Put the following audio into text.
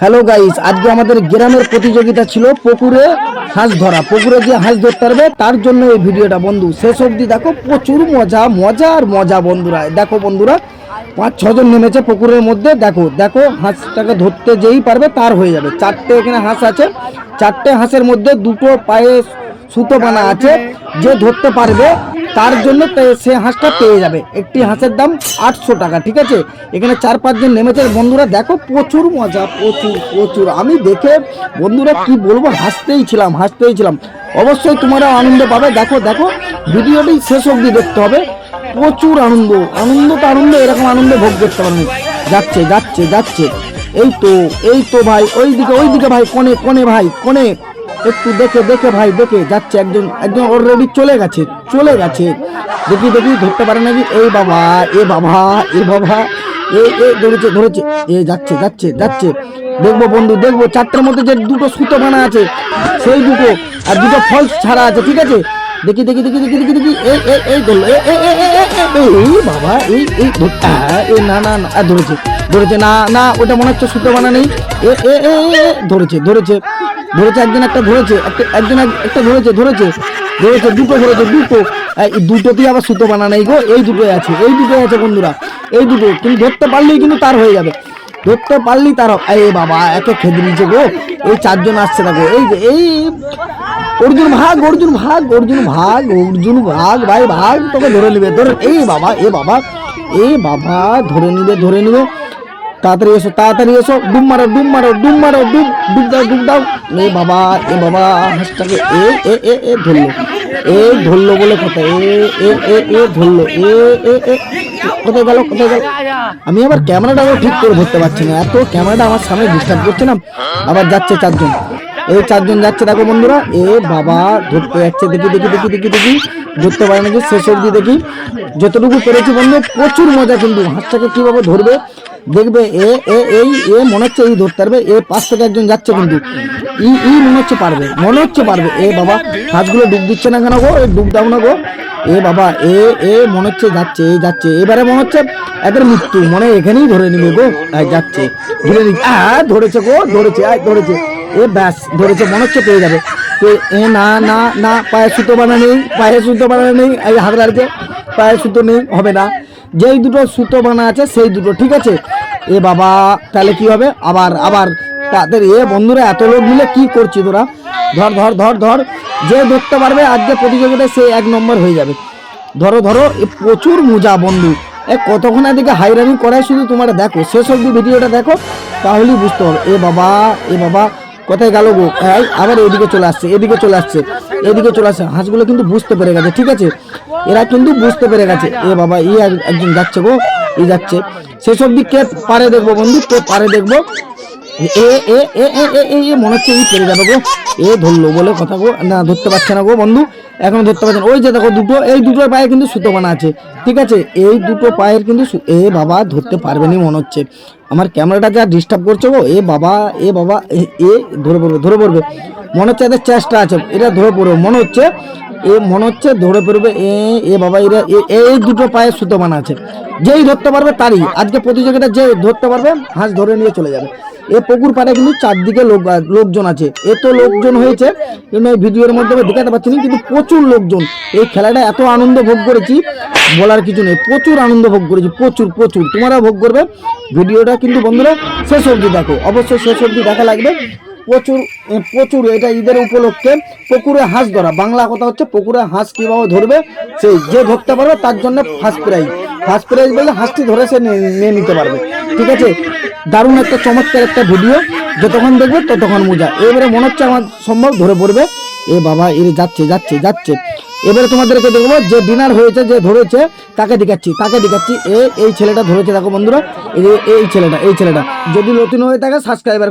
Hello guys, আজকে আমাদের গ্রামের প্রতিযোগিতা ছিল পুকুরে হাঁস ধরা। পুকুরে যে হাঁস ধরতে পারবে তার জন্য এই ভিডিওটা বন্ধু শেষ অবধি দেখো। প্রচুর মজা মজা আর মজা বন্ধুরা। দেখো বন্ধুরা, 5-6 জন নেমেছে পুকুরের মধ্যে। দেখো দেখো, হাঁসটাকে ধরতে যেই পারবে তার হয়ে যাবে। 4টে এখানে হাঁস আছে। 4টে হাঁসের মধ্যে 2টো পায়ে সুতো বানা আছে। যে ধরতে পারবে তার জন্য সে হাঁসটা পেয়ে যাবে। একটি হাঁসের দাম 800 টাকা। ঠিক আছে, এখানে 4-5 জন নেমেছে বন্ধুরা। দেখো প্রচুর মজা, প্রচুর প্রচুর। আমি দেখে বন্ধুরা কি বলবো, হাসতেই ছিলাম। অবশ্যই তোমরা আনন্দ পাবে। দেখো দেখো, ভিডিওটি শেষ অবধি দেখতে হবে। প্রচুর আনন্দ, আনন্দ, এরকম আনন্দ ভোগ করতে পারবে। যাচ্ছে যাচ্ছে যাচ্ছে, এই তো ভাই, ওইদিকে ভাই, কোনে ভাই, কোনে একটু দেখে ভাই, দেখে যাচ্ছে। একজন অলরেডি চলে গেছে। দেখি ধরতে পারে নাকি। এই বাবা, ধরেছে। যাচ্ছে। দেখবো বন্ধু, দেখবো। 4টের মধ্যে যে 2টো সুতো বানা আছে সেই 2টো, আর 2টো ফলস ছাড়া আছে। ঠিক আছে, দেখি এই ধরলো। এই বাবা, না ধরেছে না, ওটা মনে হচ্ছে সুতো বানা নেই। ধরেছে। একজন একটা ধরেছে, একটা ধরেছে। দুটো ধরেছে, দুটোতেই আবার সুতো বানা নেই গো। এই দুটোই আছে বন্ধুরা। এই দুটো তুমি ধরতে পারলেই কিন্তু তার হয়ে যাবে। ধরতে পারলেই তার। এই বাবা, একে খেতে দিয়েছে গো। এই 4 জন আসছে দেখো। এই যে এই অর্জুন ভাগ ভাই, ভাগ, তোকে ধরে নিবে। এই বাবা, ধরে নিবে। তাড়াতাড়ি এসো। ডুব মারো। ডুব দাও। এ বাবা, হাঁসটাকে ধরলো বলে কথা। ধরলো। কোথায় গেল। আমি আবার ক্যামেরাটাও ঠিক করে ধরতে পারছি না। এত ক্যামেরাটা আমার সামনে ডিস্টার্ব করছে না। আবার যাচ্ছে 4 জন। এই 4 জন যাচ্ছে দেখো বন্ধুরা। বাবা, ধরতে যাচ্ছে। দেখি ধরতে পারে নাকি। শেষ অবধি দেখি, যতটুকু পেরেছি বন্ধু। প্রচুর মজা কিন্তু। হাঁসটাকে কিভাবে ধরবে দেখবে। মনে হচ্ছে এই ধরতে পারবে। 5 থেকে একজন যাচ্ছে কিন্তু মনে হচ্ছে পারবে। এ বাবা, হাঁসগুলো ডুব দিচ্ছে না কেন গো? ডুব দাও না গো। বাবা, মনে হচ্ছে যাচ্ছে। এবারে মনে হচ্ছে এদের মৃত্যু, মনে এখানেই ধরে নিবে গো। যাচ্ছে, ধরেছে গো। ধরেছে। ব্যাস, ধরেছে। মনে হচ্ছে পেয়ে যাবে। না, পায়ে সুতো বানা নেই। এই হাত রাখছে, পায়ে সুতো নেই, হবে না। যেই 2টো সুতো বানা আছে সেই 2টো। ঠিক আছে, বাবা, তাহলে কি হবে? আবার তাদের বন্ধুরা, এত লোক মিলে কি করছি তোরা? ধর। যে ধরতে পারবে আজকে প্রতিযোগিতায় সে 1 নম্বর হয়ে যাবে। ধরো। প্রচুর মজা বন্ধু। কতক্ষণ এদিকে হাইরানি করায় শুধু তোমরা দেখো। শেষ অবধি ভিডিওটা দেখো, তাহলেই বুঝতে হবে। এ বাবা, কোথায় গেল গো? আবার এদিকে চলে আসছে। হাঁসগুলো কিন্তু বুঝতে পেরে গেছে। ঠিক আছে, এরা কিন্তু বুঝতে পেরে গেছে। বাবা, একজন যাচ্ছে গো। যাচ্ছে। শেষ অবধি কে পারে দেখবো বন্ধু, মনে হচ্ছে পেরে যাবে গো। ধরলো বলে কথা গো। না, ধরতে পারছে না গো বন্ধু, এখনো ধরতে পারছে না। ওই যে দেখো, এই দুটোর পায়ে কিন্তু সুতো বানা আছে। ঠিক আছে, এই 2টো পায়ের কিন্তু বাবা, ধরতে পারবে না মনে হচ্ছে। আমার ক্যামেরাটা যা ডিস্টার্ব করছে গো। বাবা, ধরে পড়বে মনে হচ্ছে। এদের চেষ্টা আছে, এটা ধরে পড়বে মনে হচ্ছে। ধরে পড়বে। বাবা, এরা এই 2টো পায়ে সুতো বানা আছে। যেই ধরতে পারবে তারই আজকে প্রতিযোগিতা। যে ধরতে পারবে হাঁস ধরে নিয়ে চলে যাবে। পুকুর পাড়ে কিন্তু 4দিকে লোকজন আছে। এত লোকজন হয়েছে কিন্তু এই ভিডিওর মধ্যে দেখাতে পারছি না, কিন্তু প্রচুর লোকজন। এই খেলাটা এত আনন্দ ভোগ করেছি, বলার কিছু নেই। প্রচুর আনন্দ ভোগ করেছি, প্রচুর। তোমরা ভোগ করবে। ভিডিওটা কিন্তু বন্ধুরা শেষ অবধি দেখো, অবশ্যই শেষ অবধি দেখা লাগবে। প্রচুর এটা ঈদের উপলক্ষে পুকুরে হাঁস ধরা। বাংলা কথা হচ্ছে পুকুরে হাঁস কিভাবে ধরবে, সেই যে ধরতে পারবে তার জন্য ফার্স্ট প্রাইজ বলে হাঁসটি ধরে সে নিয়ে নিতে পারবে। ঠিক আছে, দারুণ একটা চমৎকার একটা ভিডিও। যতক্ষণ দেখবে ততক্ষণ মজা। এবারে মনে হচ্ছে আমার সম্ভব ধরে পড়বে। বাবা, যাচ্ছে। এবারে তোমাদেরকে দেখবো যে ডিনার হয়েছে, যে ধরেছে তাকে দেখাচ্ছি। এই ছেলেটা ধরেছে দেখো বন্ধুরা। এই ছেলেটা যদি নতুন হয়ে থাকে সাবস্ক্রাইবার